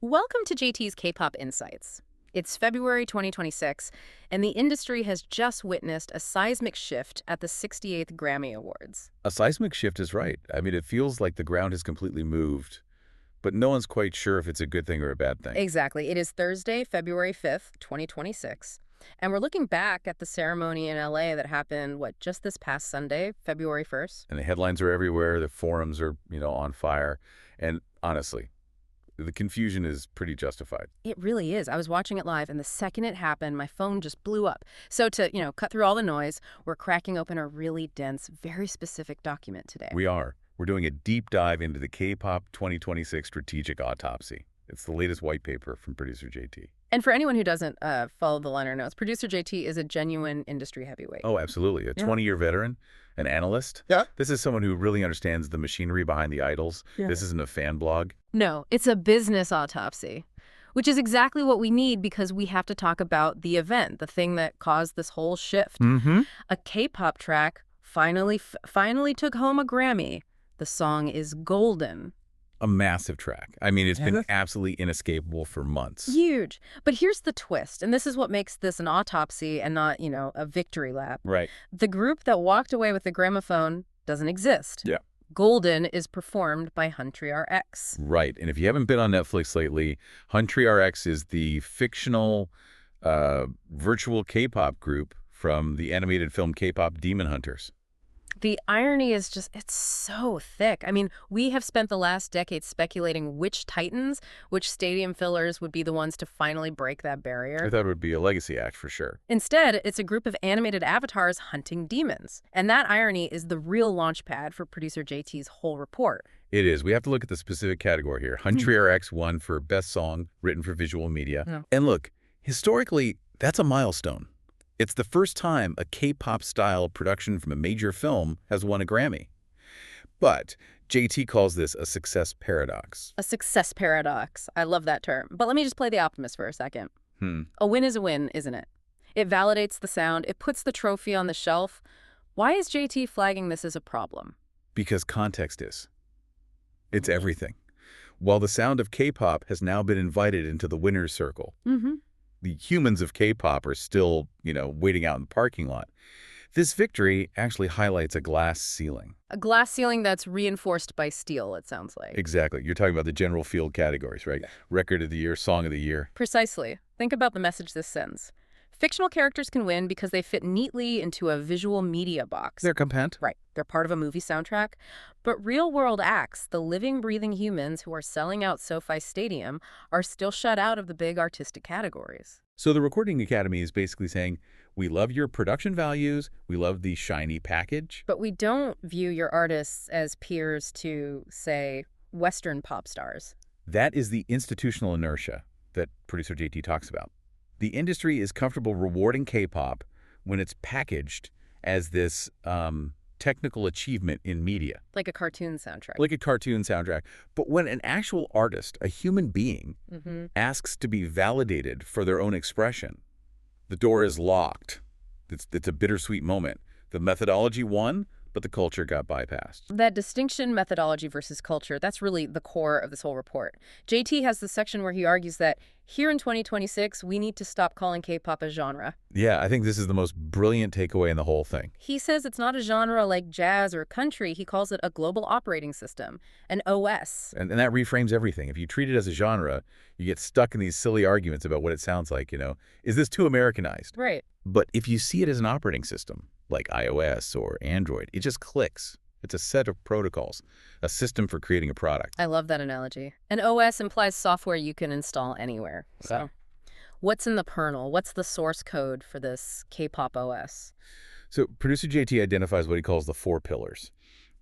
Welcome to JT's K-Pop Insights. It's February 2026, and the industry has just witnessed a seismic shift at the 68th Grammy Awards. A seismic shift is right. I mean, it feels like the ground has completely moved, but no one's quite sure if it's a good thing or a bad thing. Exactly. It is Thursday, February 5th, 2026, and we're looking back at the ceremony in LA that happened, just this past Sunday, February 1st? And the headlines are everywhere. The forums are, on fire. And honestly, the confusion is pretty justified. It really is. I was watching it live, and the second it happened, my phone just blew up. So to, cut through all the noise, we're cracking open a really dense, very specific document today. We are. We're doing a deep dive into the K-pop 2026 strategic autopsy. It's the latest white paper from producer JT. And for anyone who doesn't follow the liner notes, producer JT is a genuine industry heavyweight. Oh, absolutely. A 20-year veteran, an analyst. Yeah. This is someone who really understands the machinery behind the idols. Yeah. This isn't a fan blog. No, it's a business autopsy, which is exactly what we need because we have to talk about the event, the thing that caused this whole shift. Mm-hmm. A K-pop track finally took home a Grammy. The song is Golden. A massive track. I mean, it's been absolutely inescapable for months. Huge. But here's the twist, and this is what makes this an autopsy and not, a victory lap. Right. The group that walked away with the gramophone doesn't exist. Yeah. Golden is performed by HUNTR. Right. And if you haven't been on Netflix lately, HUNTR is the fictional virtual K-pop group from the animated film KPop Demon Hunters. The irony is it's so thick. I mean, we have spent the last decade speculating which titans, which stadium fillers would be the ones to finally break that barrier. I thought it would be a legacy act for sure. Instead, it's a group of animated avatars hunting demons. And that irony is the real launch pad for producer JT's whole report. It is. We have to look at the specific category here. HUNTR won for Best Song Written for Visual Media. Yeah. And look, historically, that's a milestone. It's the first time a K-pop-style production from a major film has won a Grammy. But JT calls this a success paradox. A success paradox. I love that term. But let me just play the optimist for a second. A win is a win, isn't it? It validates the sound. It puts the trophy on the shelf. Why is JT flagging this as a problem? Because context is. It's everything. While the sound of K-pop has now been invited into the winner's circle, the humans of K-pop are still, waiting out in the parking lot. This victory actually highlights a glass ceiling. A glass ceiling that's reinforced by steel, it sounds like. Exactly. You're talking about the general field categories, right? Yeah. Record of the year, song of the year. Precisely. Think about the message this sends. Fictional characters can win because they fit neatly into a visual media box. They're content. Right. They're part of a movie soundtrack. But real-world acts, the living, breathing humans who are selling out SoFi Stadium, are still shut out of the big artistic categories. So the Recording Academy is basically saying, we love your production values, we love the shiny package. But we don't view your artists as peers to, say, Western pop stars. That is the institutional inertia that producer JT talks about. The industry is comfortable rewarding K-pop when it's packaged as this technical achievement in media. Like a cartoon soundtrack. Like a cartoon soundtrack. But when an actual artist, a human being, asks to be validated for their own expression, the door is locked. It's a bittersweet moment. The methodology won, but the culture got bypassed. That distinction, methodology versus culture, that's really the core of this whole report. JT has the section where he argues that here in 2026, we need to stop calling K-pop a genre. Yeah, I think this is the most brilliant takeaway in the whole thing. He says it's not a genre like jazz or country. He calls it a global operating system, an OS. And that reframes everything. If you treat it as a genre, you get stuck in these silly arguments about what it sounds like, Is this too Americanized? Right. But if you see it as an operating system, like iOS or Android, it just clicks. It's a set of protocols, a system for creating a product. I love that analogy. An OS implies software you can install anywhere. So what's in the kernel? What's the source code for this K-pop OS? So producer JT identifies what he calls the 4 pillars.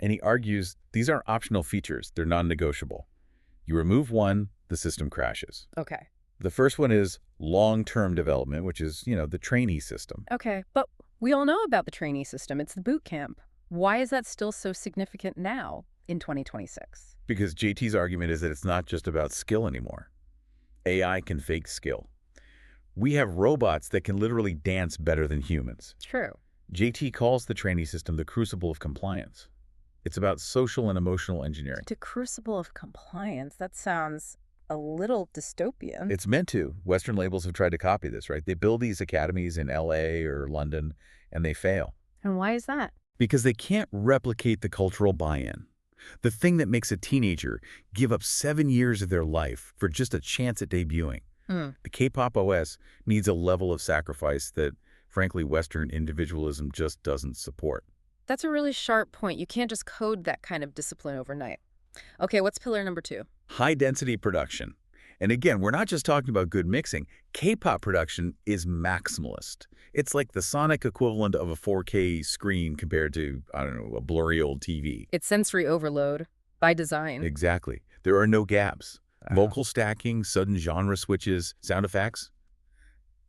And he argues these aren't optional features. They're non-negotiable. You remove one, the system crashes. Okay. The first one is long-term development, which is, the trainee system. Okay, but we all know about the trainee system. It's the boot camp. Why is that still so significant now in 2026? Because JT's argument is that it's not just about skill anymore. AI can fake skill. We have robots that can literally dance better than humans. True. JT calls the trainee system the crucible of compliance. It's about social and emotional engineering. The crucible of compliance, that sounds a little dystopian. It's meant to. Western labels have tried to copy this, right? They build these academies in LA or London, and they fail. And why is that? Because they can't replicate the cultural buy-in. The thing that makes a teenager give up 7 years of their life for just a chance at debuting. The K-pop OS needs a level of sacrifice that, frankly, Western individualism just doesn't support. That's a really sharp point. You can't just code that kind of discipline overnight. Okay, what's pillar number 2? High-density production. And again, we're not just talking about good mixing. K-pop production is maximalist. It's like the sonic equivalent of a 4K screen compared to, I don't know, a blurry old TV. It's sensory overload by design. Exactly. There are no gaps. Vocal stacking, sudden genre switches, sound effects.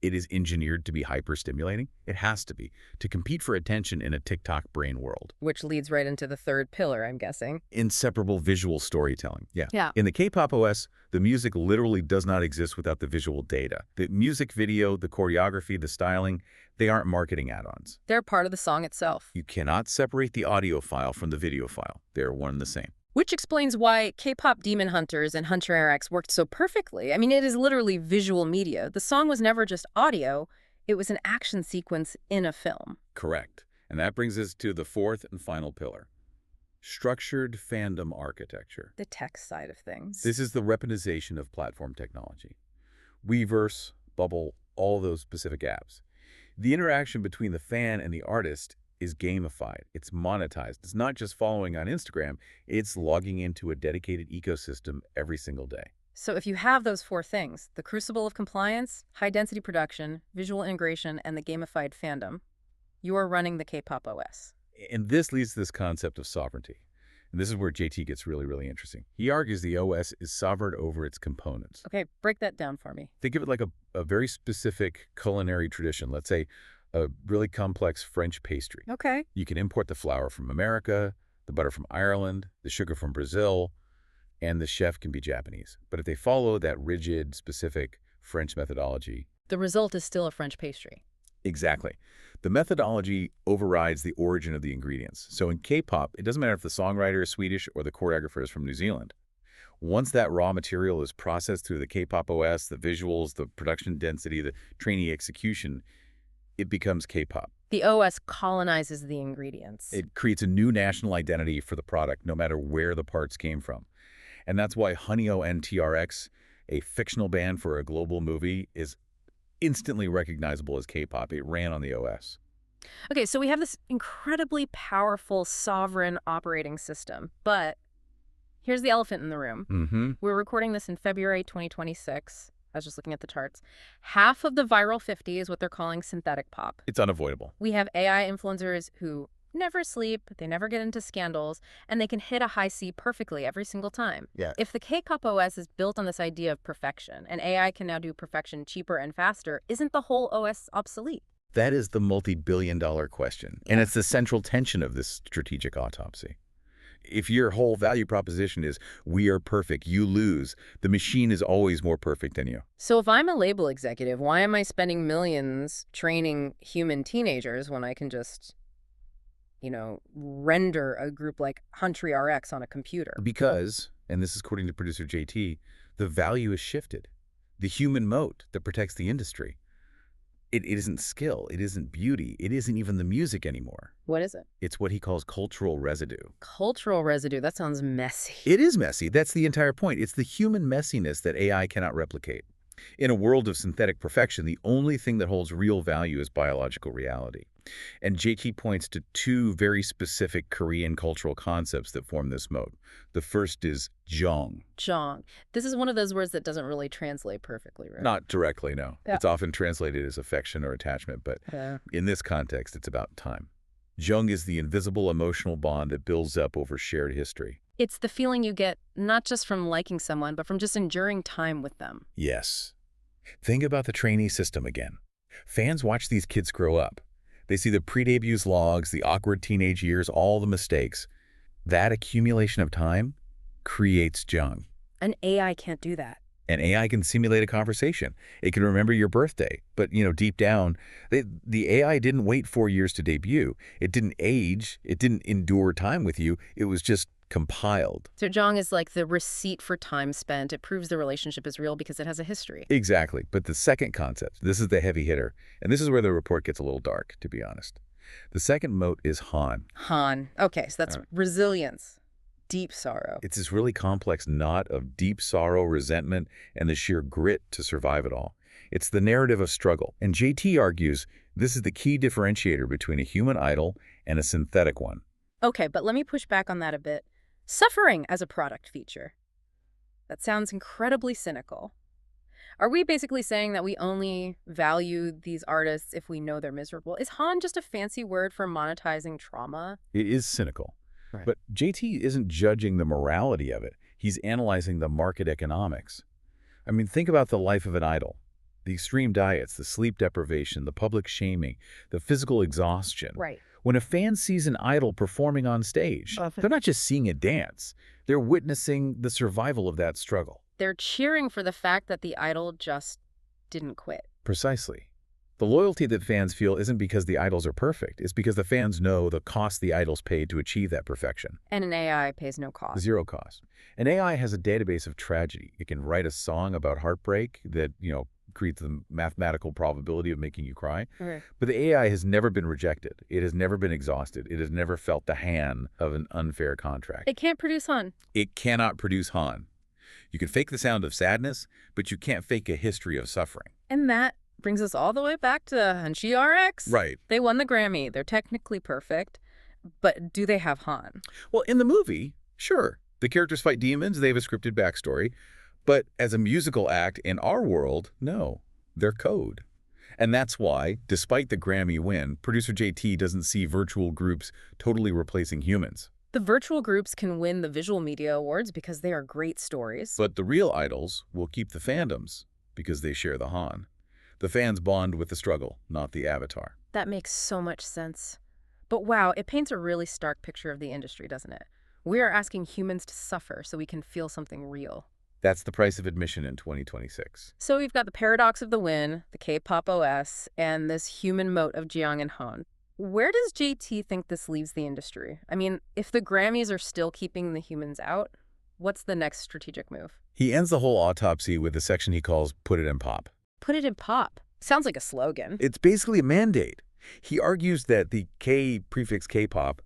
It is engineered to be hyper-stimulating. It has to be, to compete for attention in a TikTok brain world. Which leads right into the 3rd pillar, I'm guessing. Inseparable visual storytelling. Yeah. In the K-pop OS, the music literally does not exist without the visual data. The music video, the choreography, the styling, they aren't marketing add-ons. They're part of the song itself. You cannot separate the audio file from the video file. They're one and the same. Which explains why KPop Demon Hunters and HUNTR worked so perfectly. I mean, it is literally visual media. The song was never just audio. It was an action sequence in a film. Correct. And that brings us to the 4th and final pillar. Structured fandom architecture. The tech side of things. This is the weaponization of platform technology. Weverse, Bubble, all those specific apps. The interaction between the fan and the artist is gamified. It's monetized. It's not just following on Instagram. It's logging into a dedicated ecosystem every single day. So if you have those 4 things, the crucible of compliance, high-density production, visual integration, and the gamified fandom, you are running the K-pop OS. And this leads to this concept of sovereignty. And this is where JT gets really, really interesting. He argues the OS is sovereign over its components. Okay, break that down for me. Think of it like a very specific culinary tradition. Let's say a really complex French pastry. Okay. You can import the flour from America, the butter from Ireland, the sugar from Brazil, and the chef can be Japanese. But if they follow that rigid, specific French methodology, the result is still a French pastry. Exactly. The methodology overrides the origin of the ingredients. So in K-pop, it doesn't matter if the songwriter is Swedish or the choreographer is from New Zealand. Once that raw material is processed through the K-pop OS, the visuals, the production density, the trainee execution, it becomes K-pop. The OS colonizes the ingredients. It creates a new national identity for the product, no matter where the parts came from. And that's why HUNTR, a fictional band for a global movie, is instantly recognizable as K-pop. It ran on the OS. Okay, so we have this incredibly powerful, sovereign operating system. But here's the elephant in the room. We're recording this in February 2026. I was just looking at the charts. Half of the viral 50 is what they're calling synthetic pop. It's unavoidable. We have AI influencers who never sleep, they never get into scandals, and they can hit a high C perfectly every single time. Yeah. If the K-pop OS is built on this idea of perfection, and AI can now do perfection cheaper and faster, isn't the whole OS obsolete? That is the multi-billion-dollar question. And it's the central tension of this strategic autopsy. If your whole value proposition is, we are perfect, you lose, the machine is always more perfect than you. So if I'm a label executive, why am I spending millions training human teenagers when I can just, render a group like HUNTR on a computer? Because, and this is according to producer JT, the value is shifted. The human moat that protects the industry. It isn't skill, it isn't beauty, it isn't even the music anymore. What is it? It's what he calls cultural residue. Cultural residue, that sounds messy. It is messy. That's the entire point. It's the human messiness that AI cannot replicate. In a world of synthetic perfection, the only thing that holds real value is biological reality. And JT points to 2 very specific Korean cultural concepts that form this moat. The first is Jeong. Jeong. This is one of those words that doesn't really translate perfectly, right? Not directly, no. Yeah. It's often translated as affection or attachment, but in this context, it's about time. Jeong is the invisible emotional bond that builds up over shared history. It's the feeling you get not just from liking someone, but from just enduring time with them. Yes. Think about the trainee system again. Fans watch these kids grow up. They see the pre-debuts logs, the awkward teenage years, all the mistakes. That accumulation of time creates Jeong. An AI can't do that. An AI can simulate a conversation. It can remember your birthday. But, deep down, the AI didn't wait 4 years to debut. It didn't age. It didn't endure time with you. It was just compiled. So Jeong is like the receipt for time spent. It proves the relationship is real because it has a history. Exactly. But the second concept, this is the heavy hitter, and this is where the report gets a little dark, to be honest. The second moat is Han. Han. Okay, so that's resilience, deep sorrow. It's this really complex knot of deep sorrow, resentment, and the sheer grit to survive it all. It's the narrative of struggle. And JT argues this is the key differentiator between a human idol and a synthetic one. Okay, but let me push back on that a bit. Suffering as a product feature. That sounds incredibly cynical. Are we basically saying that we only value these artists if we know they're miserable? Is Han just a fancy word for monetizing trauma? It is cynical. Right. But JT isn't judging the morality of it. He's analyzing the market economics. I mean, think about the life of an idol. The extreme diets, the sleep deprivation, the public shaming, the physical exhaustion. Right. When a fan sees an idol performing on stage, they're not just seeing a dance. They're witnessing the survival of that struggle. They're cheering for the fact that the idol just didn't quit. Precisely. The loyalty that fans feel isn't because the idols are perfect. It's because the fans know the cost the idols paid to achieve that perfection. And an AI pays no cost. Zero cost. An AI has a database of tragedy. It can write a song about heartbreak that, creates the mathematical probability of making you cry. Okay. But the AI has never been rejected. It has never been exhausted. It has never felt the hand of an unfair contract. It can't produce Han. It cannot produce Han. You can fake the sound of sadness, but you can't fake a history of suffering. And that brings us all the way back to HUNTR. Right. They won the Grammy. They're technically perfect. But do they have Han? Well, in the movie, sure. The characters fight demons. They have a scripted backstory. But as a musical act in our world, no, they're code. And that's why, despite the Grammy win, producer JT doesn't see virtual groups totally replacing humans. The virtual groups can win the Visual Media Awards because they are great stories. But the real idols will keep the fandoms because they share the Han. The fans bond with the struggle, not the avatar. That makes so much sense. But wow, it paints a really stark picture of the industry, doesn't it? We are asking humans to suffer so we can feel something real. That's the price of admission in 2026. So we've got the paradox of the win, the K-pop OS, and this human moat of Jeong and Han. Where does JT think this leaves the industry? I mean, if the Grammys are still keeping the humans out, what's the next strategic move? He ends the whole autopsy with a section he calls Put It in Pop. Put it in pop. Sounds like a slogan. It's basically a mandate. He argues that the K prefix K-pop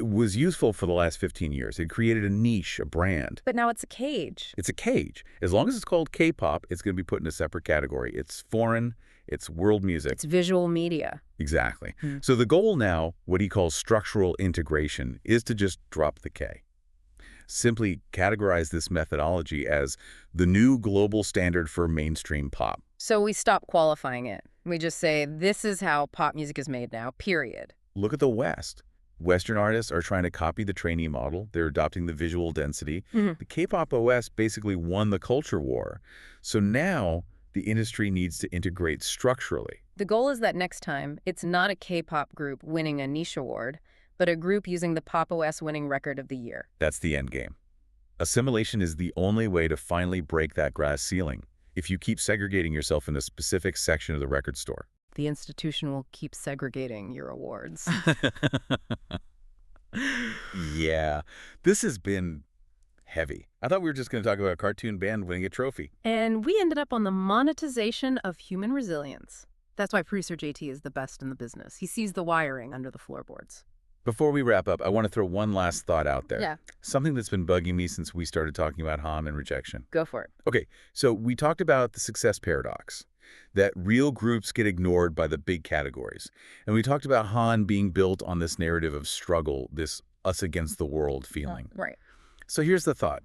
was useful for the last 15 years. It created a niche, a brand. But now it's a cage. It's a cage. As long as it's called K-pop, it's going to be put in a separate category. It's foreign. It's world music. It's visual media. Exactly. So the goal now, what he calls structural integration, is to just drop the K. Simply categorize this methodology as the new global standard for mainstream pop. So we stop qualifying it. We just say, this is how pop music is made now, period. Look at the West. Western artists are trying to copy the trainee model. They're adopting the visual density. The K-pop OS basically won the culture war. So now the industry needs to integrate structurally. The goal is that next time, it's not a K-pop group winning a niche award, but a group using the Pop OS winning record of the year. That's the end game. Assimilation is the only way to finally break that glass ceiling if you keep segregating yourself in a specific section of the record store. The institution will keep segregating your awards. Yeah, this has been heavy. I thought we were just going to talk about a cartoon band winning a trophy. And we ended up on the monetization of human resilience. That's why producer JT is the best in the business. He sees the wiring under the floorboards. Before we wrap up, I want to throw one last thought out there. Yeah. Something that's been bugging me since we started talking about Han and Rejection. Go for it. Okay, so we talked about the success paradox, that real groups get ignored by the big categories. And we talked about Han being built on this narrative of struggle, this us against the world feeling. Right. So here's the thought.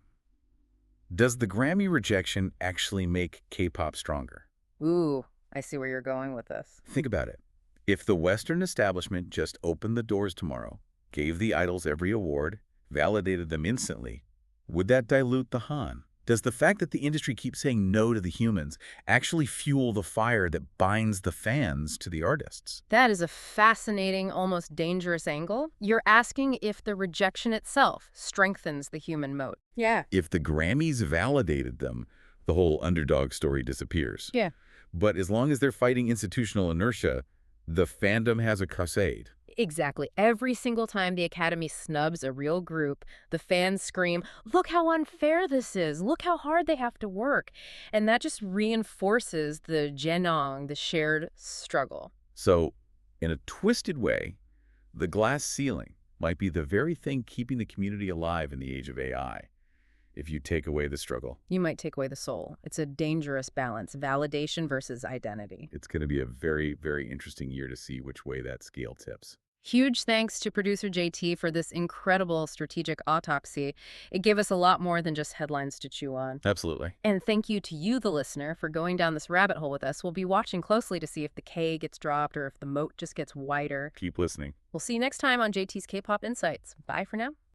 Does the Grammy rejection actually make K-pop stronger? Ooh, I see where you're going with this. Think about it. If the Western establishment just opened the doors tomorrow, gave the idols every award, validated them instantly, would that dilute the Han? Does the fact that the industry keeps saying no to the humans actually fuel the fire that binds the fans to the artists? That is a fascinating, almost dangerous angle. You're asking if the rejection itself strengthens the human moat. Yeah. If the Grammys validated them, the whole underdog story disappears. Yeah. But as long as they're fighting institutional inertia, the fandom has a crusade. Exactly. Every single time the Academy snubs a real group, the fans scream, "Look how unfair this is! Look how hard they have to work!" And that just reinforces the Jeong, the shared struggle. So, in a twisted way, the glass ceiling might be the very thing keeping the community alive in the age of AI, if you take away the struggle. You might take away the soul. It's a dangerous balance, validation versus identity. It's going to be a very, very interesting year to see which way that scale tips. Huge thanks to producer JT for this incredible strategic autopsy. It gave us a lot more than just headlines to chew on. Absolutely. And thank you to you, the listener, for going down this rabbit hole with us. We'll be watching closely to see if the K gets dropped or if the moat just gets wider. Keep listening. We'll see you next time on JT's K-Pop Insights. Bye for now.